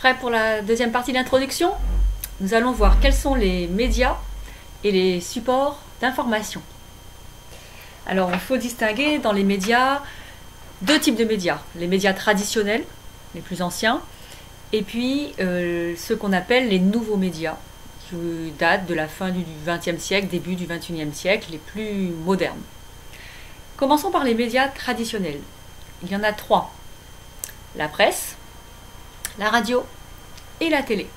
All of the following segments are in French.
Prêt pour la deuxième partie d'introduction? Nous allons voir quels sont les médias et les supports d'information. Alors, il faut distinguer dans les médias deux types de médias. Les médias traditionnels, les plus anciens, et puis ceux qu'on appelle les nouveaux médias, qui datent de la fin du XXe siècle, début du XXIe siècle, les plus modernes. Commençons par les médias traditionnels. Il y en a trois. La presse, la radio et la télé.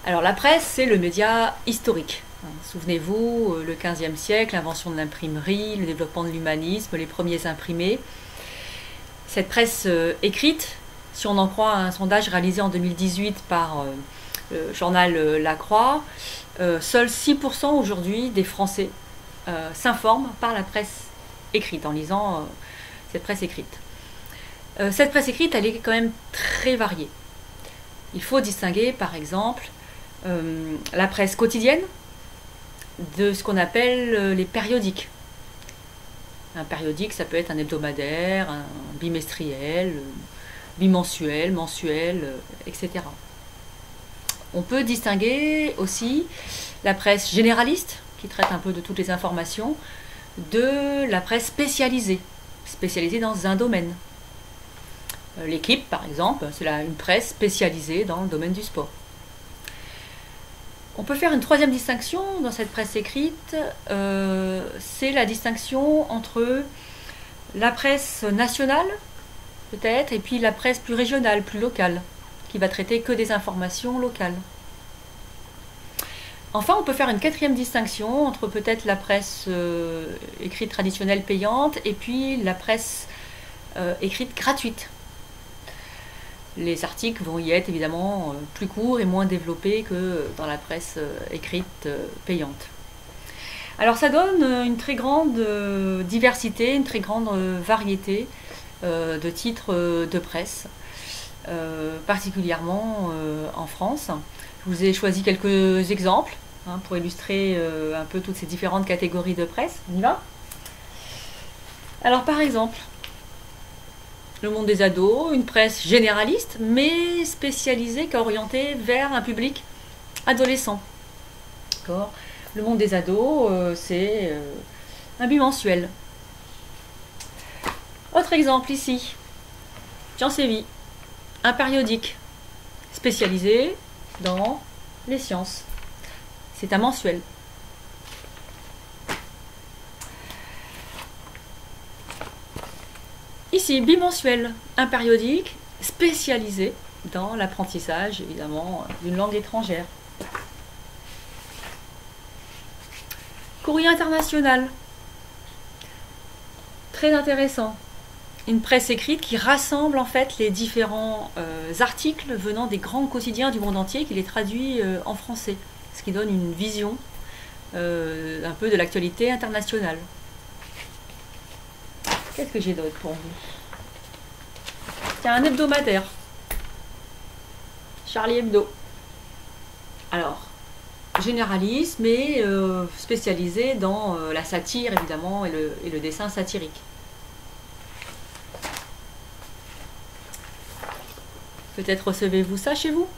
Alors la presse, c'est le média historique. Souvenez-vous, le XVe siècle, l'invention de l'imprimerie, le développement de l'humanisme, les premiers imprimés. Cette presse écrite, si on en croit un sondage réalisé en 2018 par le journal La Croix, seuls 6% aujourd'hui des Français s'informent par la presse écrite, en lisant cette presse écrite. Cette presse écrite, elle est quand même très variée. Il faut distinguer, par exemple, la presse quotidienne de ce qu'on appelle les périodiques. Un périodique, ça peut être un hebdomadaire, un bimestriel, bimensuel, mensuel, etc. On peut distinguer aussi la presse généraliste, qui traite un peu de toutes les informations, de la presse spécialisée, spécialisée dans un domaine. L'Équipe, par exemple, c'est une presse spécialisée dans le domaine du sport. On peut faire une troisième distinction dans cette presse écrite, c'est la distinction entre la presse nationale, peut-être, et puis la presse plus régionale, plus locale, qui va traiter que des informations locales. Enfin, on peut faire une quatrième distinction entre peut-être la presse écrite traditionnelle payante et puis la presse écrite gratuite. Les articles vont y être évidemment plus courts et moins développés que dans la presse écrite payante. Alors ça donne une très grande diversité, une très grande variété de titres de presse, particulièrement en France. Je vous ai choisi quelques exemples pour illustrer un peu toutes ces différentes catégories de presse. On y va? Alors par exemple, Le Monde des ados, une presse généraliste, mais spécialisée, orientée vers un public adolescent. Le Monde des ados, c'est un bimensuel. Autre exemple ici, Science et Vie, un périodique spécialisé dans les sciences. C'est un mensuel. Ici, bimensuel, un périodique spécialisé dans l'apprentissage, évidemment, d'une langue étrangère. Courrier international, très intéressant. Une presse écrite qui rassemble en fait les différents articles venant des grands quotidiens du monde entier, qui les traduit en français, ce qui donne une vision un peu de l'actualité internationale. Qu'est-ce que j'ai d'autre pour vous? Tiens, un hebdomadaire. Charlie Hebdo. Alors, généraliste, mais spécialisé dans la satire, évidemment, et le dessin satirique. Peut-être recevez-vous ça chez vous?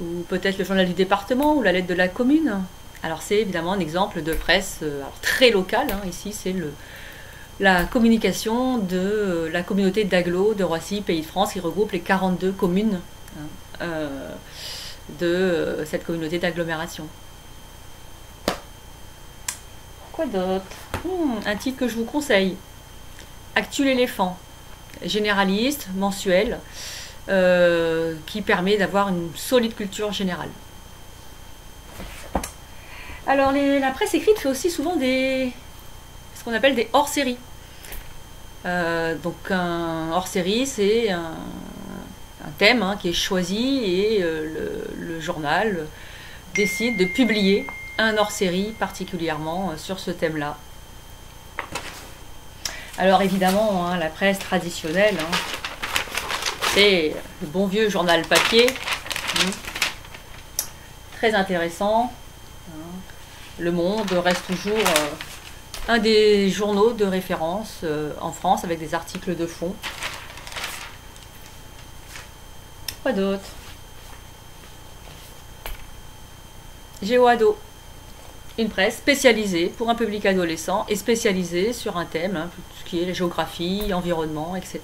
Ou peut-être le journal du département ou la lettre de la commune. Alors, c'est évidemment un exemple de presse très locale. Ici, c'est la communication de la communauté d'agglo de Roissy, Pays de France, qui regroupe les 42 communes de cette communauté d'agglomération. Quoi d'autre? Un titre que je vous conseille. Actu l'éléphant, généraliste, mensuel, qui permet d'avoir une solide culture générale. Alors la presse écrite fait aussi souvent ce qu'on appelle des hors-séries. Donc un hors-série, c'est un thème qui est choisi et le journal décide de publier un hors-série particulièrement sur ce thème-là. Alors évidemment, la presse traditionnelle, c'est le bon vieux journal papier, très intéressant. Le Monde reste toujours un des journaux de référence en France avec des articles de fond. Quoi d'autre? GeoAdo, une presse spécialisée pour un public adolescent et spécialisée sur un thème, hein, tout ce qui est la géographie, environnement, etc.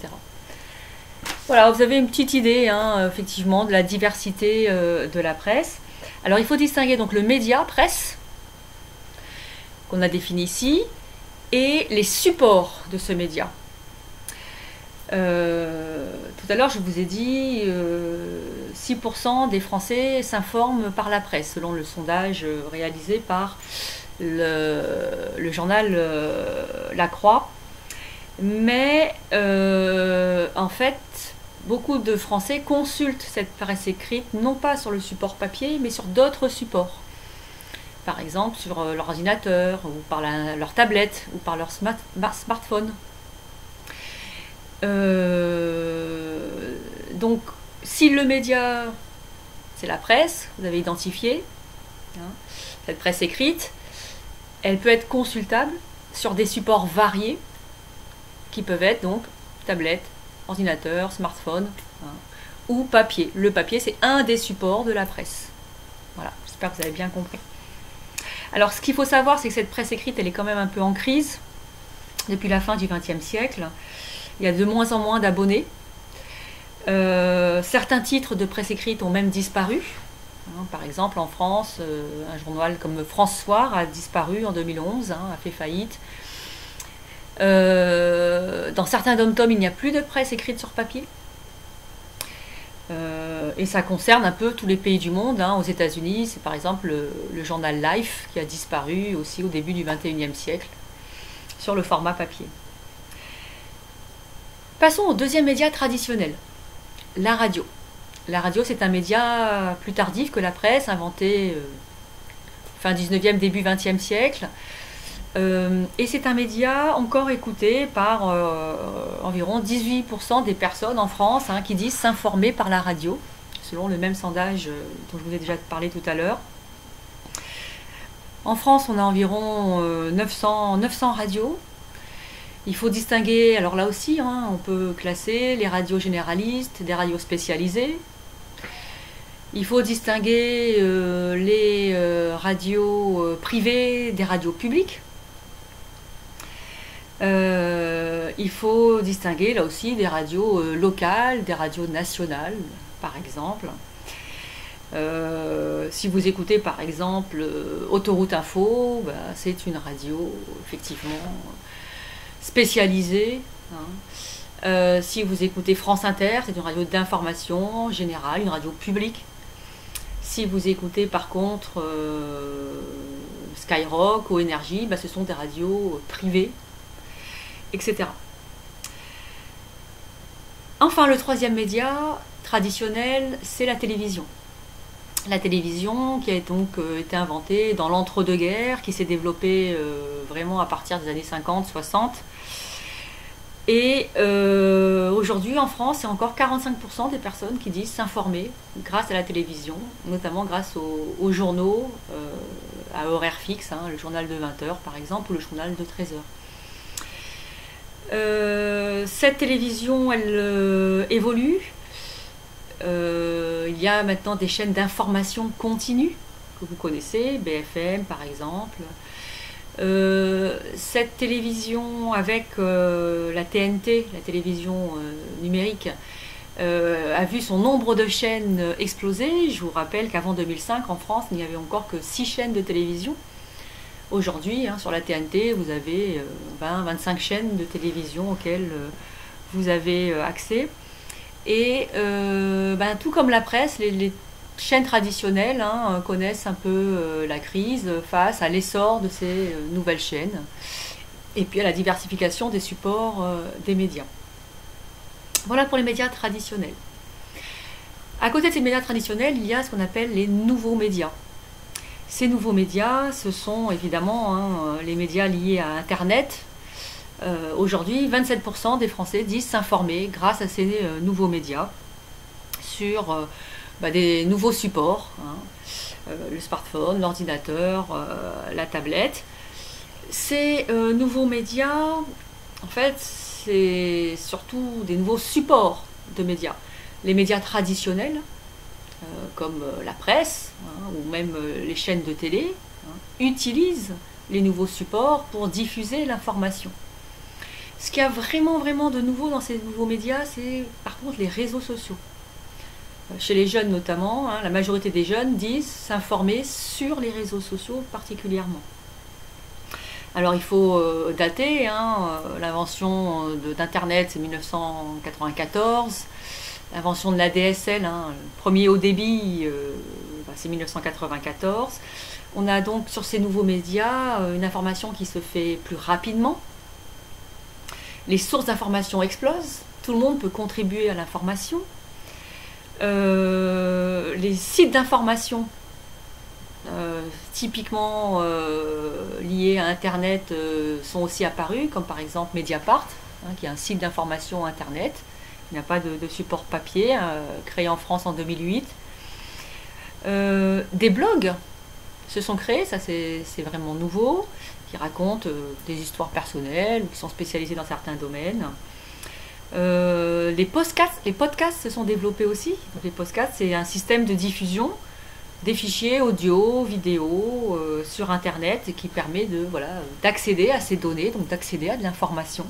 Voilà, vous avez une petite idée, hein, effectivement, de la diversité de la presse. Alors, il faut distinguer donc le média, presse, qu'on a défini ici, et les supports de ce média. Tout à l'heure, je vous ai dit 6% des Français s'informent par la presse, selon le sondage réalisé par le journal La Croix. Mais en fait, beaucoup de Français consultent cette presse écrite, non pas sur le support papier, mais sur d'autres supports. Par exemple, sur leur ordinateur, ou par leur tablette, ou par leur smartphone. Donc, si le média, c'est la presse, vous avez identifié, hein, cette presse écrite, elle peut être consultable sur des supports variés, qui peuvent être donc tablette, ordinateur, smartphone, hein, ou papier. Le papier, c'est un des supports de la presse. Voilà, j'espère que vous avez bien compris. Alors, ce qu'il faut savoir, c'est que cette presse écrite, elle est quand même un peu en crise depuis la fin du XXe siècle. Il y a de moins en moins d'abonnés. Certains titres de presse écrite ont même disparu. Hein, par exemple, en France, un journal comme France Soir a disparu en 2011, hein, a fait faillite. Dans certains dom-toms, il n'y a plus de presse écrite sur papier. Et ça concerne un peu tous les pays du monde. Hein. Aux États-Unis, c'est par exemple le journal Life qui a disparu aussi au début du XXIe siècle sur le format papier. Passons au deuxième média traditionnel, la radio. La radio, c'est un média plus tardif que la presse, inventé fin 19e, début 20e siècle. Et c'est un média encore écouté par environ 18% des personnes en France, hein, qui disent s'informer par la radio, selon le même sondage dont je vous ai déjà parlé tout à l'heure. En France, on a environ 900 radios. Il faut distinguer, alors là aussi, hein, on peut classer les radios généralistes, des radios spécialisées. Il faut distinguer les radios privées des radios publiques. Il faut distinguer là aussi des radios locales, des radios nationales, par exemple. Si vous écoutez par exemple Autoroute Info, bah, c'est une radio effectivement spécialisée. Hein. Si vous écoutez France Inter, c'est une radio d'information générale, une radio publique. Si vous écoutez par contre Skyrock ou Énergie, bah, ce sont des radios privées, etc. Enfin, le troisième média traditionnel, c'est la télévision. La télévision qui a donc été inventée dans l'entre-deux-guerres, qui s'est développée vraiment à partir des années 50-60. Et aujourd'hui en France, c'est encore 45% des personnes qui disent s'informer grâce à la télévision, notamment grâce aux journaux à horaire fixe, hein, le journal de 20h par exemple, ou le journal de 13h. Cette télévision, elle évolue. Il y a maintenant des chaînes d'information continue que vous connaissez, BFM par exemple. Cette télévision avec la TNT, la télévision numérique, a vu son nombre de chaînes exploser. Je vous rappelle qu'avant 2005, en France, il n'y avait encore que 6 chaînes de télévision. Aujourd'hui, hein, sur la TNT, vous avez 20-25 chaînes de télévision auxquelles vous avez accès. Et tout comme la presse, les chaînes traditionnelles, hein, connaissent un peu la crise face à l'essor de ces nouvelles chaînes et puis à la diversification des supports des médias. Voilà pour les médias traditionnels. À côté de ces médias traditionnels, il y a ce qu'on appelle les nouveaux médias. Ces nouveaux médias, ce sont évidemment les médias liés à Internet. Aujourd'hui, 27% des Français disent s'informer grâce à ces nouveaux médias sur des nouveaux supports, hein, le smartphone, l'ordinateur, la tablette. Ces nouveaux médias, en fait, c'est surtout des nouveaux supports de médias. les médias traditionnels, comme la presse, hein, ou même les chaînes de télé, hein, utilisent les nouveaux supports pour diffuser l'information. Ce qu'il y a vraiment, vraiment de nouveau dans ces nouveaux médias, c'est par contre les réseaux sociaux. Chez les jeunes notamment, hein, la majorité des jeunes disent s'informer sur les réseaux sociaux particulièrement. Alors il faut dater, hein, l'invention d'Internet c'est 1994, l'invention de la DSL, hein, le premier haut débit c'est 1994. On a donc sur ces nouveaux médias une information qui se fait plus rapidement. Les sources d'information explosent, tout le monde peut contribuer à l'information. Les sites d'information, typiquement liés à Internet, sont aussi apparus, comme par exemple Mediapart, hein, qui est un site d'information Internet. Il n'y a pas de support papier, créé en France en 2008. Des blogs se sont créés, ça c'est vraiment nouveau, qui racontent des histoires personnelles ou qui sont spécialisés dans certains domaines. Les podcasts se sont développés aussi. Donc, les podcasts, c'est un système de diffusion des fichiers audio, vidéo sur Internet et qui permet d'accéder à ces données, donc d'accéder à de l'information.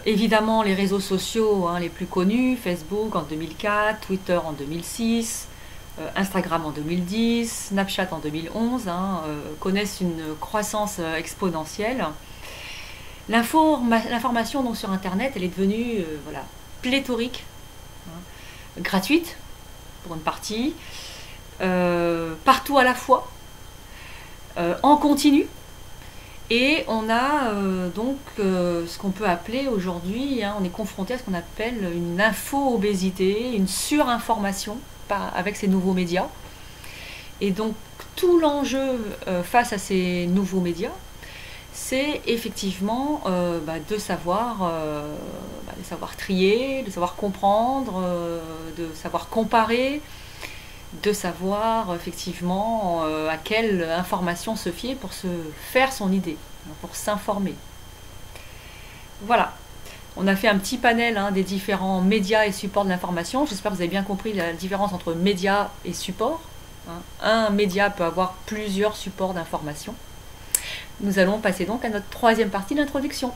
Évidemment, les réseaux sociaux, hein, les plus connus, Facebook en 2004, Twitter en 2006, Instagram en 2010, Snapchat en 2011, hein, connaissent une croissance exponentielle. L'information donc sur Internet, elle est devenue pléthorique, hein, gratuite pour une partie, partout à la fois, en continu. Et on a donc ce qu'on peut appeler aujourd'hui, hein, on est confronté à ce qu'on appelle une info-obésité, une surinformation avec ces nouveaux médias. Et donc tout l'enjeu face à ces nouveaux médias, c'est effectivement de savoir trier, de savoir comprendre, de savoir comparer, de savoir effectivement à quelle information se fier pour se faire son idée, pour s'informer. Voilà, on a fait un petit panel, hein, des différents médias et supports de l'information. J'espère que vous avez bien compris la différence entre médias et supports. Un média peut avoir plusieurs supports d'information. Nous allons passer donc à notre troisième partie d'introduction.